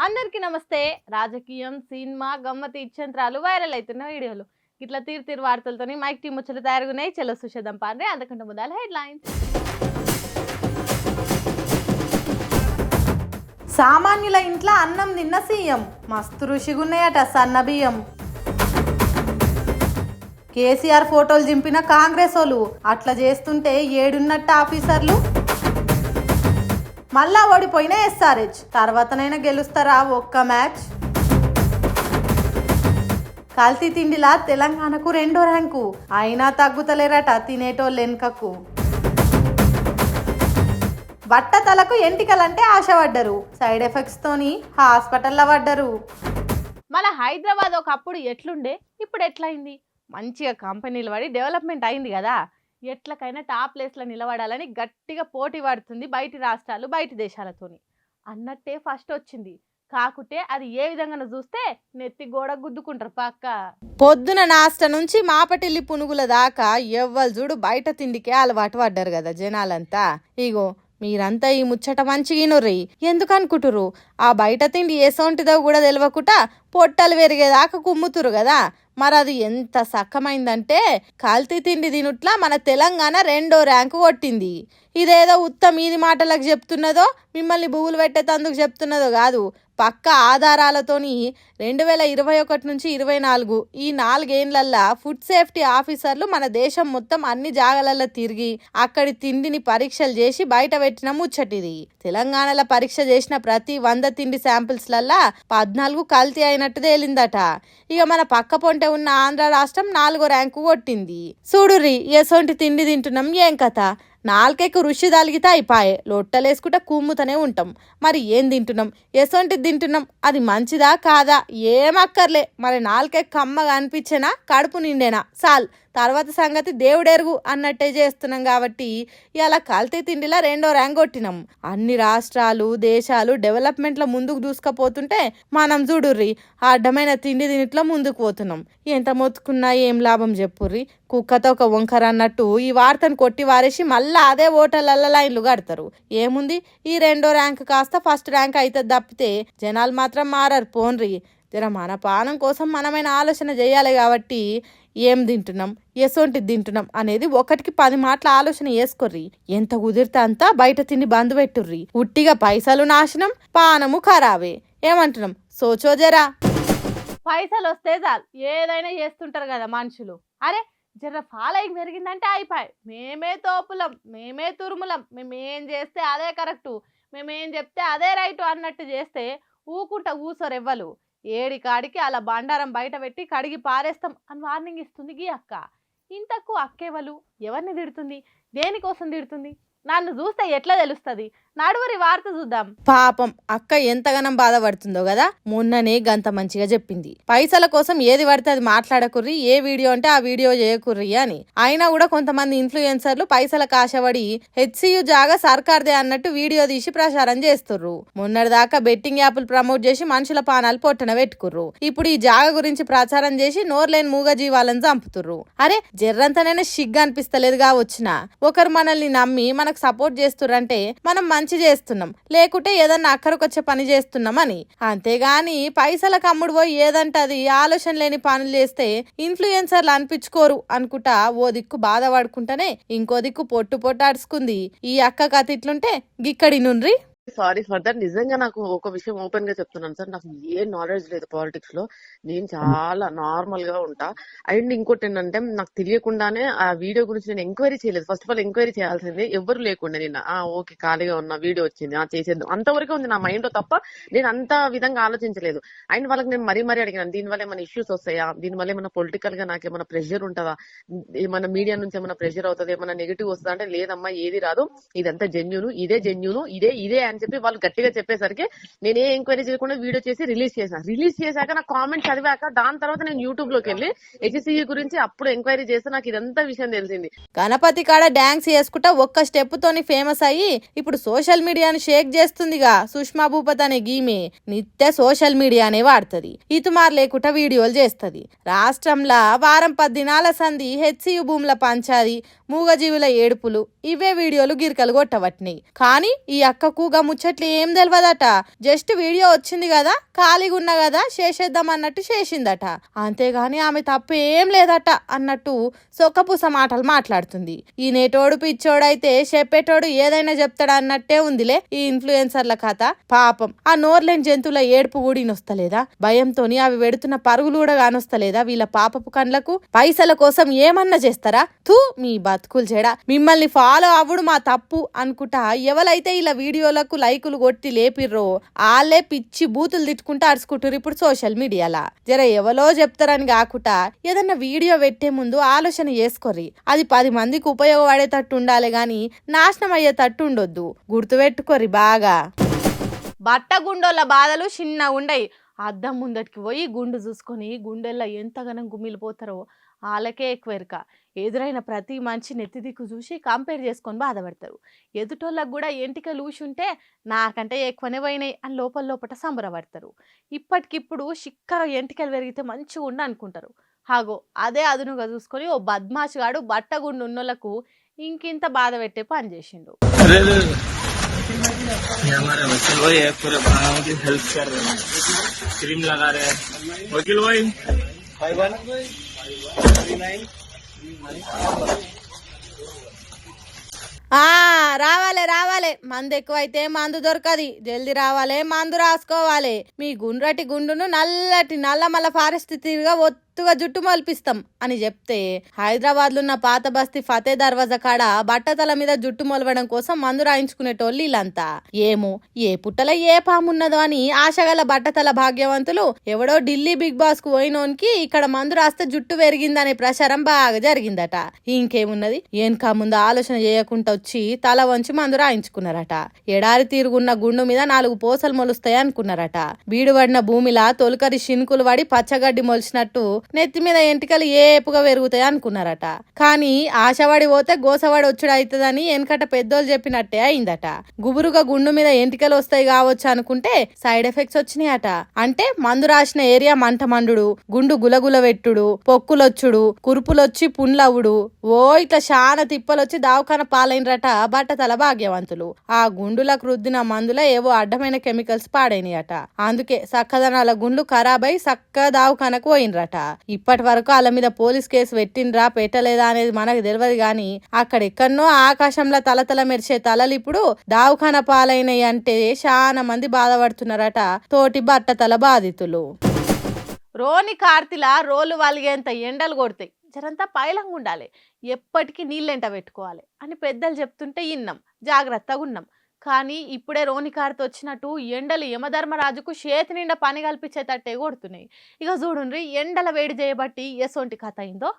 అందరికీ నమస్తే. రాజకీయం, సినిమా, గమ్మతి ఇచ్చంత్రాలు వైరల్ అవుతున్న వీడియోలు ఇట్లా తీరు వార్తలతో మైక్ టీం ముచ్చలు తయారుగున్నాయి. చలో సుషేదం పాండ్రే. అంతకంటే ముందాల హెడ్లైన్స్. సామాన్యుల ఇంట్లో అన్నం తిన్న సీఎం, మస్తు రుషిగున్నాయట సన్న బియ్యం. కేసీఆర్ ఫోటోలు దింపిన కాంగ్రెస్ వాళ్ళు అట్లా చేస్తుంటే ఏడున్నట్టు ఆఫీసర్లు. మళ్ళా ఓడిపోయిన ఎస్ఆర్హెచ్, తర్వాతనైనా గెలుస్తారా ఒక్క మ్యాచ్. కల్తీ తిండిలా తెలంగాణకు 2వ ర్యాంకు, అయినా తగ్గుతలేరట తినేటోళ్ళు వెనుకకు. బట్టతలకు ఎంటికలంటే ఆశపడ్డరు, సైడ్ ఎఫెక్ట్స్ తోని హాస్పిటల్లో పడ్డరు. మన హైదరాబాద్ ఒకప్పుడు ఎట్లుండే, ఇప్పుడు ఎట్లయింది? మంచిగా కంపెనీలు పడి డెవలప్మెంట్ అయింది కదా. ఎట్లకైనా టాప్ ప్లేస్లో నిలబడాలని గట్టిగా పోటీ పడుతుంది బయటి రాష్ట్రాలు, బయటి దేశాలతోని. అన్నట్టే ఫస్ట్ వచ్చింది. కాకుంటే అది ఏ విధంగా చూస్తే నెత్తి గోడ గుద్దుకుంటారు పక్క. పొద్దున నాస్ట నుంచి మాపటిల్లి పునుగుల దాకా ఎవ్వరు చూడు బయట తిండికే అలవాటు పడ్డారు కదా జనాలంతా. ఇగో మీరంతా ఈ ముచ్చట మంచిగినుర్రి. ఎందుకు అనుకుంటురు? ఆ బయట తిండి ఏసొంటిదో కూడా తెలియకుండా పొట్టలు పెరిగేదాకా కుమ్ముతురు కదా. మరి అది ఎంత సక్కమైందంటే కల్తీ తిండి తినుట్లా మన తెలంగాణ 2వ ర్యాంకు కొట్టింది. ఇదేదో మీది మాటలకు చెప్తున్నదో, మిమ్మల్ని బువ్వులు పెట్టేటందుకు చెప్తున్నదో కాదు. పక్క ఆధారాలతోని 2021 నుంచి 24 ఈ 4 ఏళ్లల్లా ఫుడ్ సేఫ్టీ ఆఫీసర్లు మన దేశం మొత్తం అన్ని జాగాలలో తిరిగి అక్కడి తిండిని పరీక్షలు చేసి బయట పెట్టిన ముచ్చటిది. తెలంగాణలో పరీక్ష చేసిన ప్రతి 100 తిండి శాంపిల్స్లల్లా 14 కల్తీ అయినట్టు తేలిందట. ఇక మన పక్క పొంటే ఉన్న ఆంధ్ర రాష్ట్రం 4వ ర్యాంకు కొట్టింది. చూడుర్రి ఎసొంటి తిండి తింటున్నాం ఏం కథ. నాలుకైకు రుచి తలిగితే అయిపాయే, లొట్టలేసుకుంటా కుమ్ముతూనే ఉంటాం. మరి ఏం తింటున్నాం, ఎసొంటిది తింటున్నాం, అది మంచిదా కాదా ఏమక్కర్లే. మరి నాలుకైకు కమ్మగా అనిపించేనా, కడుపు నిండేనా చాలు, తర్వాత సంగతి దేవుడెరుగు అన్నట్టే చేస్తున్నాం. కాబట్టి ఇలా కల్తీ తిండిలా 2వ ర్యాంక్ కొట్టినాం. అన్ని రాష్ట్రాలు, దేశాలు డెవలప్మెంట్లో ముందుకు దూసుకుపోతుంటే మనం చూడుర్రి అడ్డమైన తిండి తినిట్లో ముందుకు పోతున్నాం. ఎంత మొత్తుకున్నా ఏం లాభం చెప్పుర్రి. కుక్కతో ఒక వంకర అన్నట్టు ఈ వార్తను కొట్టి వారేసి మళ్ళీ అదే ఓటర్ల లైన్లు కడతారు. ఏముంది, ఈ 2వ ర్యాంక్ కాస్త ఫస్ట్ ర్యాంక్ అయితే తప్పితే జనాలు మాత్రం మారరు పోన్రి. జర మన పానం కోసం మనమైన ఆలోచన చేయాలి. కాబట్టి ఏం తింటున్నాం, ఎసొంటిది తింటున్నాం అనేది 1కి 10 మాటల ఆలోచన చేసుకోర్రి. ఎంత కుదిరితే అంతా బయట తిండి బంద్ పెట్టుర్రి. ఉట్టిగా పైసలు నాశనం, పానము ఖరాబే. ఏమంటున్నాం సోచో జరా. పైసలు వస్తే చాలు ఏదైనా చేస్తుంటారు కదా మనుషులు. అరే జర ఫాలోయింగ్ పెరిగిందంటే అయిపోయి, మేమే తోపులం, మేమే తురుములం, మేమేం చేస్తే అదే కరెక్టు, మేమేం చెప్తే అదే రైటు అన్నట్టు చేస్తే ఊకుంటా కూసోరు ఎవ్వరు. ఏడికాడికి అలా బండారం బయట పెట్టి కడిగి పారేస్తాం అని వార్నింగ్ ఇస్తుంది గీ అక్క. ఇంతకు అక్కేవలు ఎవరిని తిడుతుంది, దేనికోసం తిడుతుంది? నన్ను చూస్తే ఎట్లా తెలుస్తుంది? నడువరి వార్త చూద్దాం. పాపం అక్క ఎంతగానం బాధపడుతుందో కదా. మొన్ననే గంత మంచిగా చెప్పింది, పైసల కోసం ఏది పడితే అది మాట్లాడకుర్రి, ఏ వీడియో అంటే ఆ వీడియో చేయకుర్రి అని. అయినా కూడా కొంతమంది ఇన్ఫ్లుయెన్సర్లు పైసలకు ఆశపడి హెచ్సియు జాగా సర్కార్దే అన్నట్టు వీడియో తీసి ప్రచారం చేస్తుర్రు. మొన్నటిదాకా బెట్టింగ్ యాప్లు ప్రమోట్ చేసి మనుషుల పానాలు పొట్టన పెట్టుకుర్రు. ఇప్పుడు ఈ జాగా గురించి ప్రచారం చేసి నోర్లేని మూగ జీవాలను చంపుతుర్రు. అరే జర్రంతనైనా సిగ్గు అనిపిస్తలేదుగా వచ్చిన. ఒకరు మనల్ని నమ్మి మనకు సపోర్ట్ చేస్తుర్రంటే మనం మంచి చేస్తున్నాం, లేకుంటే ఏదన్నా అక్కడికొచ్చే పని చేస్తున్నాం అని. అంతేగాని పైసలకు అమ్ముడు పోయి ఏదంటే అది ఆలోచన లేని పనులు చేస్తే ఇన్ఫ్లుయెన్సర్లు అనిపించుకోరు అనుకుంటా ఓ దిక్కు బాధపడుకుంటానే ఇంకో దిక్కు పొట్టు అడుచుకుంది. ఈ అక్క కథ ఇట్లుంటే గిక్కడి నుండ్రి. Sorry for that. నిజంగా నాకు ఒక విషయం ఓపెన్ గా చెప్తున్నాను సార్, నాకు ఏ నాలెడ్జ్ లేదు పాలిటిక్స్ లో. నేను చాలా నార్మల్ గా ఉంటా. అండ్ ఇంకోటి ఏంటంటే నాకు తెలియకుండానే ఆ వీడియో గురించి నేను ఎంక్వైరీ చేయలేదు. ఫస్ట్ ఆఫ్ ఆల్ ఎంక్వైరీ చేయాల్సింది ఎవరు లేకుండా నిన్న ఓకే ఖాళీగా ఉన్న వీడియో వచ్చింది చేసేద్దాం అంతవరకు ఉంది నా మైండ్ లో తప్ప నేను అంత విధంగా ఆలోచించలేదు. అండ్ వాళ్ళకి నేను మరీ అడిగినాను, దీనివల్ల ఏమైనా ఇష్యూస్ వస్తాయా, దీనివల్ల ఏమైనా పొలిటికల్ గా నాకు ఏమైనా ప్రెషర్ ఉంటుందా, ఏమైనా మీడియా నుంచి ఏమైనా ప్రెషర్ అవుతుంది, ఏమైనా నెగిటివ్ వస్తుందా అంటే లేదమ్మా ఏది రాదు, ఇదంతా జెన్యూన్, ఇదే అని చెప్పి వాళ్ళు గట్టిగా చెప్పేసరికి నేను ఏ ఎంక్వైరీ చేయకుండా వీడియో చేసి రిలీజ్ చేశాక నా కామెంట్ చదివాక దాని తర్వాత నేను యూట్యూబ్ లోకి వెళ్ళి హెచ్సియు గురించి అప్పుడు ఎంక్వైరీ చేస్తే నాకు ఇదంతా విషయం తెలిసింది. గణపతి కాడ డాన్స్ చేసుకుంటా ఒక్క స్టెప్ తోని ఫేమస్ అయ్యి ఇప్పుడు సోషల్ మీడియాని షేక్ చేస్తుందిగా సుష్మా భూపత్ అనే గీమే నిత్య సోషల్ మీడియానే వాడుతుంది. ఇతుమార్ లేకుండా వీడియోలు చేస్తుంది. రాష్ట్రంలో వారం 10 దినాల సంధి హెచ్సియు భూముల పంచాది మూగజీవుల ఏడుపులు ఇవే వీడియోలు గిరికలు కొట్టవట్టినాయి. కానీ ఈ అక్కకు గా ముచ్చట్లు ఏం తెలియదట. జస్ట్ వీడియో వచ్చింది కదా, ఖాళీగా ఉన్నా కదా చేసేద్దాం అన్నట్టు చేసిందట. అంతేగాని ఆమె తప్పు ఏం లేదట అన్నట్టు సొక్కపూస మాటలు మాట్లాడుతుంది. ఈ నేటోడు పిచ్చోడైతే చెప్పేటోడు ఏదైనా చెప్తాడు అన్నట్టే ఉందిలే ఈ ఇన్ఫ్లుయెన్సర్ల కథ. పాపం ఆ నోర్లేని జంతువుల ఏడుపు కూడా ఇనొస్తలేదా? భయంతోని అవి వెడుతున్న పరుగులు కూడా కానొస్తలేదా వీళ్ళ పాపపు కండ్లకు? పైసల కోసం ఏమన్నా చేస్తారా? తూ మీ బతుకులు చెడా. మిమ్మల్ని ఫాలో అవ్వడు మా తప్పు అనుకుంటా ఎవరైతే ఇలా వీడియోలకు లైకులు కొట్టి లేపిర్రో వాళ్ళే పిచ్చి బూతులు తిట్టుకుంటూ అరుచుకుంటారు ఇప్పుడు సోషల్ మీడియాలా. జర ఎవరో చెప్తారని కాకుండా ఏదన్నా వీడియో పెట్టే ముందు ఆలోచన చేసుకోర్రి. అది 10 మందికి ఉపయోగపడేటట్టు ఉండాలి గాని నాశనం అయ్యేటట్టు ఉండొద్దు. గుర్తుపెట్టుకోర్రి బాగా. బట్ట గుండోళ్ళ బాధలు చిన్న ఉండయి. అద్దం ముందటికి పోయి గుండు చూసుకొని గుండెల్లో ఎంతగానో గుమ్మిలిపోతారో వాళ్ళకే ఎక్కువ ఎరుక. ఎదురైన ప్రతి మంచి నెత్తి దిక్కు చూసి కంపేర్ చేసుకొని బాధపడతారు. ఎదుటోళ్ళకు కూడా ఎంటికలు ఊసుంటే నాకంటే ఎక్కువనే పోయినాయి అని లోపల సంబరపడతారు. ఇప్పటికిప్పుడు చిక్కగా ఎంటికలు పెరిగితే మంచిగా ఉండి అనుకుంటారు. హాగో అదే అదునుగా చూసుకొని ఓ బద్మాషుగాడు బట్టగుండు ఉన్నోళ్లకు ఇంకింత బాధ పెట్టే పని చేసిండు. ये हमारे वकील भाई है, पूरे भाइयों की हेल्प कर रहे हैं, क्रीम लगा रहे हैं. वकील भाई 5139 రావాలే మందు ఎక్కువైతే మందు దొరకది. జల్దీ రావాలే, మందు రాసుకోవాలి. మీ గుండ్రటి గుండును నల్లటి నల్లమల్ల పరిస్థితిగా ఒత్తుగా జుట్టు మొలిపిస్తాం అని చెప్తే హైదరాబాద్ లో ఉన్న పాత బస్తీ ఫతే దర్వాజా కాడ బట్టతల మీద జుట్టు మొలవడం కోసం మందు రాయించుకునేటోళ్ళు వీళ్ళంతా. ఏమో ఏ పుట్టలో ఏ పామున్నదో అని ఆశగల బట్టతల భాగ్యవంతులు ఎవడో ఢిల్లీ బిగ్ బాస్ కు పోయినోనికి ఇక్కడ మందు రాస్తే జుట్టు పెరిగిందనే ప్రచారం బాగా జరిగిందట. ఇంకేమున్నది, ఏన్కా ముందు ఆలోచన చేయకుండా వచ్చి తల వంచి మందు రాయించుకున్నారట. ఎడారి తీరుగున్న గుండు మీద 4 పూసలు మొలుస్తాయి అనుకున్నారట. బీడుపడిన భూమిలా తొలకరి శినుకులు పడి పచ్చగడ్డి మొలిచినట్టు నెత్తి మీద ఎంటికలు ఏపుగా పెరుగుతాయి అనుకున్నారట. కానీ ఆశవాడి పోతే గోసవాడి వచ్చుడు అవుతుందని వెనకట పెద్దోళ్ళు చెప్పినట్టే అయిందట. గుబురుగా గుండు మీద ఎంటికలు వస్తాయి కావచ్చు అనుకుంటే సైడ్ ఎఫెక్ట్స్ వచ్చినాయట. అంటే మందు రాసిన ఏరియా మంట మండుడు, గుండు గులగుల వెట్టుడు, పొక్కులొచ్చుడు, కురుపులొచ్చి పుండ్లవుడు, ఓ ఇట్లా చాలా తిప్పలొచ్చి దావకాన పాలైనరట బట్టతల భాగ్యవంతులు. ఆ గుండులకు రుద్దిన మందుల ఏవో అడ్డమైన కెమికల్స్ పాడైనయట. అందుకే సక్కదనాల గుండ్లు ఖరాబై సక్క దావకానకు పోయినరట. ఇప్పటి వరకు వాళ్ళ మీద పోలీస్ కేసు పెట్టిండ్రా పెట్టలేదా అనేది మనకు తెలియదు గాని అక్కడెక్కడనో ఆకాశంలో తలతల మెరిసే తలలు ఇప్పుడు దావఖాన పాలైనవి అంటే చాలా మంది బాధపడుతున్నారట తోటి బట్టతల బాధితులు. రోని కార్తిలా రోలు వాలిగేంత ఎండలు కొడతాయి. జరంతా పైలంగా ఉండాలి, ఎప్పటికీ నీళ్ళెంట పెట్టుకోవాలి అని పెద్దలు చెప్తుంటే ఇన్నాం, జాగ్రత్తగా ఉన్నాం. కానీ ఇప్పుడే రోని కార్తి వచ్చినట్టు ఎండలు యమధర్మరాజుకు చేతి నిండా పని కల్పించేటట్టే కొడుతున్నాయి. ఇక చూడుండ్రి ఎండల వేడి చేయబట్టి ఎసొంటి కథ అయిందో.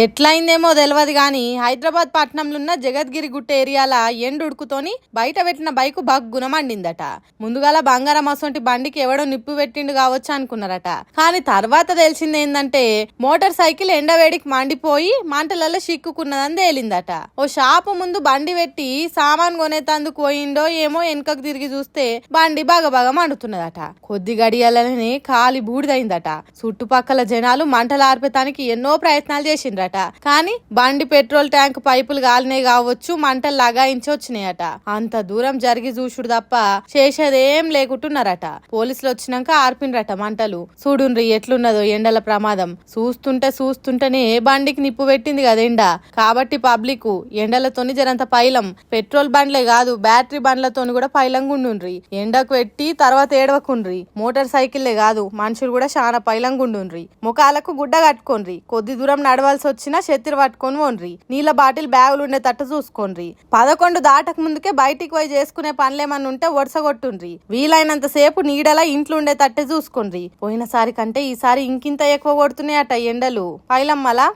ఎట్లయిందేమో తెలియదు గాని హైదరాబాద్ పట్టణంలో ఉన్న జగద్గిరి గుట్ట ఏరియాల ఎండుడుకుతోని బయట పెట్టిన బైకు బగ్గున మండిందట. ముందుగాల బంగారం అసొంటి బండికి ఎవడో నిప్పు పెట్టిండు కావచ్చు అనుకున్నారట. కానీ తర్వాత తెలిసింది ఏందంటే మోటార్ సైకిల్ ఎండవేడికి మండిపోయి మంటలలో చిక్కుకున్నదని తేలిందట. ఓ షాపు ముందు బండి పెట్టి సామాన్ కొనేతందుకు పోయిండో ఏమో వెనుకకు తిరిగి చూస్తే బండి బగబగ మండుతున్నదట. కొద్ది గడియాలనే కాలి బూడిదైందట. చుట్టుపక్కల జనాలు మంటలు ఆర్పేతానికి ఎన్నో ప్రయత్నాలు చేసిండ్రు. కానీ బండి పెట్రోల్ ట్యాంక్ పైపులు గాలినాయి కావచ్చు, మంటలు లగాయించి వచ్చినాయట. అంత దూరం జరిగి చూసుడు తప్ప చేసేదేం లేకుంటున్నారట. పోలీసులు వచ్చినాక ఆర్పినరట మంటలు. చూడుండ్రి ఎట్లున్నదో ఎండల ప్రమాదం. చూస్తుంటేనే బండికి నిప్పు పెట్టింది కదా ఎండ. కాబట్టి పబ్లిక్ ఎండలతోని జరంత పైలం. పెట్రోల్ బండ్లే కాదు బ్యాటరీ బండ్లతోని కూడా పైలంగా ఉండుండ్రి. ఎండకు పెట్టి తర్వాత ఏడవకుండ్రి. మోటార్ సైకిల్లే కాదు మనుషులు కూడా చాలా పైలంగా ఉండుండ్రి. ముఖాలకు గుడ్డ కట్టుకోండ్రి. కొద్ది దూరం నడవాల్సి వచ్చినా చెత్తిరి పట్టుకొని పోండ్రి. నీళ్ళ బాటిల్ బ్యాగులు ఉండేటట్టు చూసుకోండ్రి. 11 దాటక ముందుకే బయటికి పోయి చేసుకునే పనులేమన్నా ఉంటే ఒడసగొట్టుండ్రి. వీలైనంత సేపు నీడలా ఇంట్లో ఉండేటట్టే చూసుకోండ్రి. పోయినసారి కంటే ఈసారి ఇంకింత ఎక్కువ కొడుతున్నాయట ఎండలు. పైలమ్మలా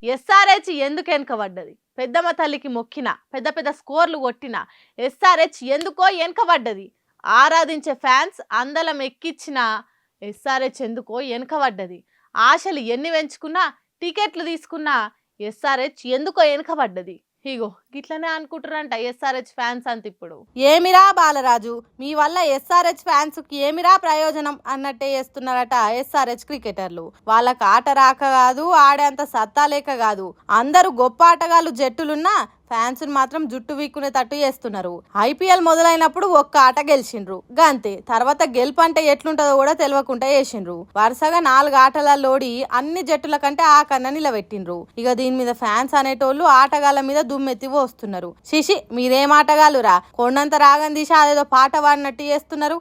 ఎస్ఆర్హెచ్ ఎందుకు వెనుకబడ్డది? పెద్దమ్మ తల్లికి మొక్కిన, పెద్ద పెద్ద స్కోర్లు కొట్టిన ఎస్ఆర్హెచ్ ఎందుకో వెనుకబడ్డది. ఆరాధించే ఫ్యాన్స్ అందలం ఎక్కించిన ఎస్ఆర్హెచ్ ఎందుకో వెనుకబడ్డది. ఆశలు ఎన్ని పెంచుకున్నా, టికెట్లు తీసుకున్నా ఎస్ఆర్హెచ్ ఎందుకో వెనుకబడ్డది. ఇగో గిట్లనే అనుకుంటారంట ఎస్ఆర్హెచ్ ఫ్యాన్స్ అంత. ఇప్పుడు ఏమిరా బాలరాజు, మీ వల్ల ఎస్ఆర్హెచ్ ఫ్యాన్స్ కి ఏమిరా ప్రయోజనం అన్నట్టే చేస్తున్నారట ఎస్ఆర్హెచ్ క్రికెటర్లు. వాళ్ళకి ఆట రాక కాదు, ఆడేంత సత్తా లేక కాదు, అందరూ గొప్ప ఆటగాళ్ళు జట్టులున్నా ఫ్యాన్స్ మాత్రం జుట్టు వీక్కునేటట్టు చేస్తున్నారు. ఐపీఎల్ మొదలైనప్పుడు ఒక్క ఆట గెలిచిండ్రు గంతే, తర్వాత గెలుపు అంటే ఎట్లుంటదో కూడా తెలియకుండా చేసిండ్రు. వరుసగా 4 ఆటలలోడి అన్ని జట్టుల కంటే ఆ కన్నా నిలబెట్టిండ్రు. ఇక దీని మీద ఫ్యాన్స్ అనేటోళ్ళు ఆటగాళ్ళ మీద దుమ్మెత్తి పోస్తున్నారు. శిషి మీరేం ఆటగాళ్ళురా, కొండంత రాగం తీసి అదేదో పాట పాడినట్టు చేస్తున్నారు.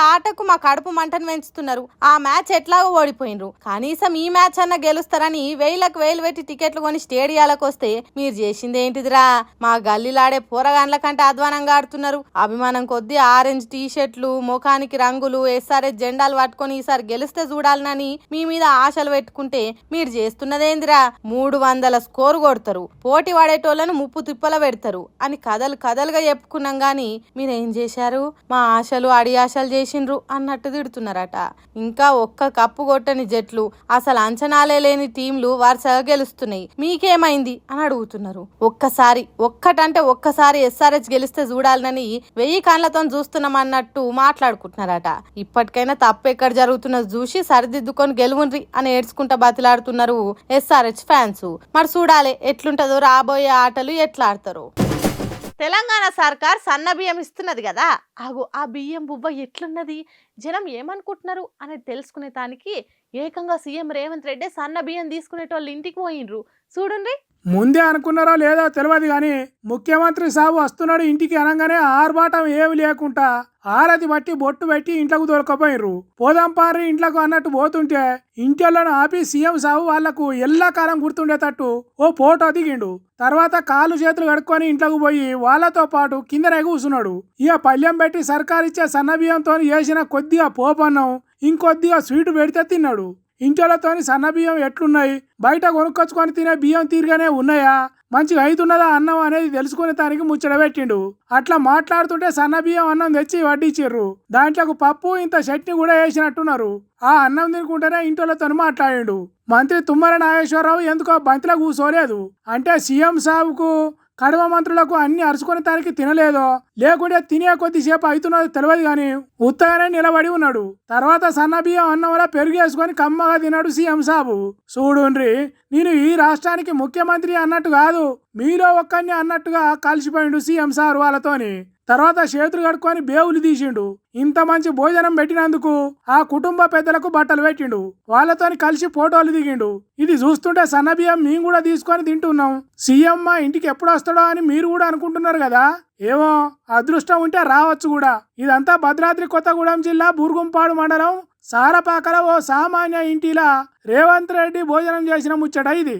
ఆటకు మా కడుపు మంటను పెంచుతున్నారు. ఆ మ్యాచ్ ఎట్లాగో ఓడిపోయినరు, కనీసం ఈ మ్యాచ్ అన్న గెలుస్తారని 1000లకు 1000 పెట్టి టికెట్లు కొని స్టేడియాలకు వస్తే మీరు చేసింది ఏంటిదిరా? మా గల్లీలాడే పోరగాండ్ల కంటే అధ్వానంగా ఆడుతున్నారు. అభిమానం కొద్దీ ఆరెంజ్ టీ షర్ట్లు, ముఖానికి రంగులు, ఎస్ఆర్హెచ్ జెండాలు పట్టుకొని ఈసారి గెలిస్తే చూడాలనని మీ మీద ఆశలు పెట్టుకుంటే మీరు చేస్తున్నదేందిరా? 300 స్కోర్ కొడతారు, పోటీ పడేటోళ్లను ముప్పు తిప్పల పెడతారు అని కథలుగా చెప్పుకున్నాం గాని మీరేం చేశారు? మా ఆశలు అడి ఆశలు చేసిండ్రు అన్నట్టు తిడుతున్నారట. ఇంకా ఒక్క కప్పు కొట్టని జట్లు, అసలు అంచనాలే లేని టీంలు వరుసగా గెలుస్తున్నాయి, మీకేమైంది అని అడుగుతున్నారు. ఒక్కసారి ఎస్ఆర్హెచ్ గెలిస్తే చూడాలని 1000 కళ్ళతో చూస్తున్నామన్నట్టు మాట్లాడుకుంటున్నారట. ఇప్పటికైనా తప్పు ఎక్కడ జరుగుతున్నది చూసి సరిదిద్దుకొని గెలువుండ్రి అని ఏడ్చుకుంటా బతిలాడుతున్నారు ఎస్ఆర్హెచ్ ఫ్యాన్స్. మరి చూడాలి ఎట్లుంటదో, రాబోయే ఆటలు ఎట్లా ఆడతారు. తెలంగాణ సర్కార్ సన్న బియ్యం ఇస్తున్నది కదా, ఆ బియ్యం బువ్వ ఎట్లున్నది, జనం ఏమనుకుంటున్నారు అనేది తెలుసుకునే దానికి ఏకంగా సీఎం రేవంత్ రెడ్డి సన్న బియ్యం తీసుకునేటోళ్ళు ఇంటికి పోయిండ్రు. చూడండి. ముందే అనుకున్నారో లేదో తెలియదు కానీ ముఖ్యమంత్రి సాబు వస్తున్నాడు ఇంటికి అనగానే ఆర్భాటం ఏమి లేకుండా ఆరతి బట్టి బొట్టు పెట్టి ఇంట్లోకి దొరకపోయినరు. పోదంపారి ఇంట్లోకి అన్నట్టు పోతుంటే ఇంటిలను ఆపి సీఎం సాబు వాళ్లకు ఎల్లకాలం గుర్తుండేటట్టు ఓ ఫోటో దిగిండు. తర్వాత కాళ్ళు చేతులు కడుక్కొని ఇంట్లోకి పోయి వాళ్ళతో పాటు కిందనే కూర్చున్నాడు. ఇక పల్లెం పెట్టి సర్కారు ఇచ్చే సన్నబియ్యంతో చేసిన కొద్దిగా పోపన్నం ఇంకొద్దిగా స్వీటు పెడితే తిన్నాడు. ఇంటిలతోని సన్న బియ్యం ఎట్లున్నాయి, బయట కొనుక్కొచ్చుకొని తినే బియ్యం తీరుగానే ఉన్నాయా, మంచిగా అవుతున్నదా అన్నం అనేది తెలుసుకునే దానికి ముచ్చట పెట్టిండు. అట్లా మాట్లాడుతుంటే సన్న బియ్యం అన్నం తెచ్చి వడ్డించిర్రు. దాంట్లోకి పప్పు ఇంత చట్నీ కూడా వేసినట్టున్నారు. ఆ అన్నం తినుకుంటేనే ఇంటిలతో మాట్లాడిండు. మంత్రి తుమ్మల నాగేశ్వరరావు ఎందుకో బంతిలో కూర్చోలేదు. అంటే సీఎం సాబుకు కడవ మంత్రులకు అన్ని అరుచుకునే దానికి తినలేదో లేకుంటే తినే కొద్దిసేపు అవుతున్నదో తెలియదు కానీ ఉత్తగానే నిలబడి ఉన్నాడు. తర్వాత సన్న బియ్యం అన్నం వల్ల పెరుగేసుకొని కమ్మగా తిన్నాడు సీఎం సాబు. చూడుండ్రి, నేను ఈ రాష్ట్రానికి ముఖ్యమంత్రి అన్నట్టు కాదు, మీలో ఒక్కరిని అన్నట్టుగా కలిసిపోయిండు సీఎం సార్ వాళ్ళతోని. తర్వాత చేతులు కడుక్కొని బేవులు తీసిండు. ఇంత మంచి భోజనం పెట్టినందుకు ఆ కుటుంబ పెద్దలకు బట్టలు పెట్టిండు. వాళ్ళతోని కలిసి ఫోటోలు దిగిండు. ఇది చూస్తుంటే సన్నబియ్యం మేము కూడా తీసుకొని తింటున్నాం. సీఎం మా ఇంటికి ఎప్పుడు వస్తాడో అని మీరు కూడా అనుకుంటున్నారు కదా. ఏమో అదృష్టం ఉంటే రావచ్చు కూడా. ఇదంతా భద్రాద్రి కొత్తగూడెం జిల్లా బూరుగుంపాడు మండలం సారపాకల ఓ సామాన్య ఇంటిలా రేవంత్ రెడ్డి భోజనం చేసిన ముచ్చట ఇది.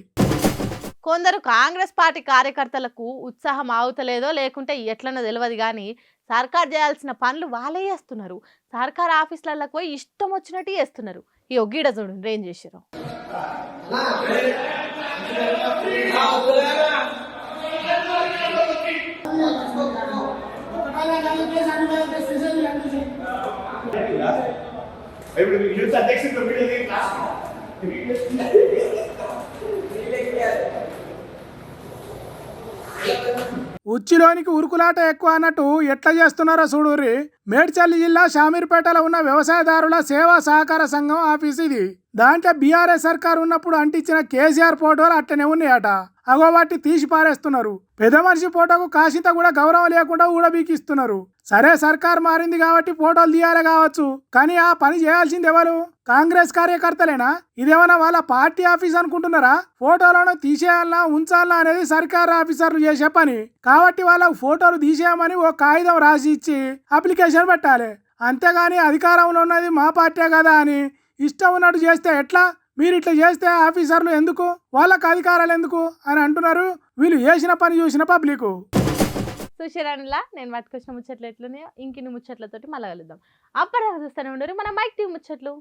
కొందరు కాంగ్రెస్ పార్టీ కార్యకర్తలకు ఉత్సాహం ఆగుతలేదో లేకుంటే ఎట్లనో తెలియదు కానీ సర్కార్ చేయాల్సిన పనులు వాళ్ళే చేస్తున్నారు. సర్కార్ ఆఫీసులకు పోయి ఇష్టం వచ్చినట్టు చేస్తున్నారు. ఈ ఒగ్గీడ చూడండి ఏం చేశారు. ఉచ్చిలోనికి ఉరుకులాట ఎక్కువ అన్నట్టు ఎట్లా చేస్తున్నారో చూడుర్రి. మేడ్చల్ జిల్లా షామీర్పేటలో ఉన్న వ్యవసాయదారుల సేవా సహకార సంఘం ఆఫీస్ ఇది. దాంట్లో బీఆర్ఎస్ సర్కార్ ఉన్నప్పుడు అంటించిన కేసీఆర్ ఫోటోలు అట్టనే ఉన్నాయట. అగో వాటి తీసి పారేస్తున్నారు. పెద్ద మనిషి ఫోటోకు కాసింత కూడా గౌరవం లేకుండా ఊడబీకిస్తున్నారు. సరే సర్కార్ మారింది కాబట్టి ఫోటోలు తీయాలి కావచ్చు, కానీ ఆ పని చేయాల్సింది ఎవరు? కాంగ్రెస్ కార్యకర్తలేనా? ఇదేమన్నా వాళ్ళ పార్టీ ఆఫీస్ అనుకుంటున్నారా? ఫోటోలను తీసేయాలన్నా ఉంచాలన్నా అనేది సర్కార్ ఆఫీసర్లు చేసే పని కాబట్టి వాళ్ళకు ఫోటోలు తీసేయమని ఓ కాగితం రాసి ఇచ్చి అప్లికేషన్ పెట్టాలి. అంతేగాని అధికారంలో ఉన్నది మా పార్టీ కదా అని ఇష్టం ఉన్నట్టు చేస్తే ఎట్లా? మీరు ఇట్లా చేస్తే ఆఫీసర్లు ఎందుకు, వాళ్ళకు అధికారాలు ఎందుకు అని అంటున్నారు. వీళ్ళు చేసిన పని చూసిన పబ్లిక్. సుశీరానిలా నేను పట్టుకొచ్చిన ముచ్చట్లు ఎట్లున్నాయో ఇంకిన్ని ముచ్చట్లతోటి మళ్ళీ కలుద్దాం. అప్పటిదాకా చూస్తూనే ఉండరు మన మైక్ టీవీ ముచ్చట్లు.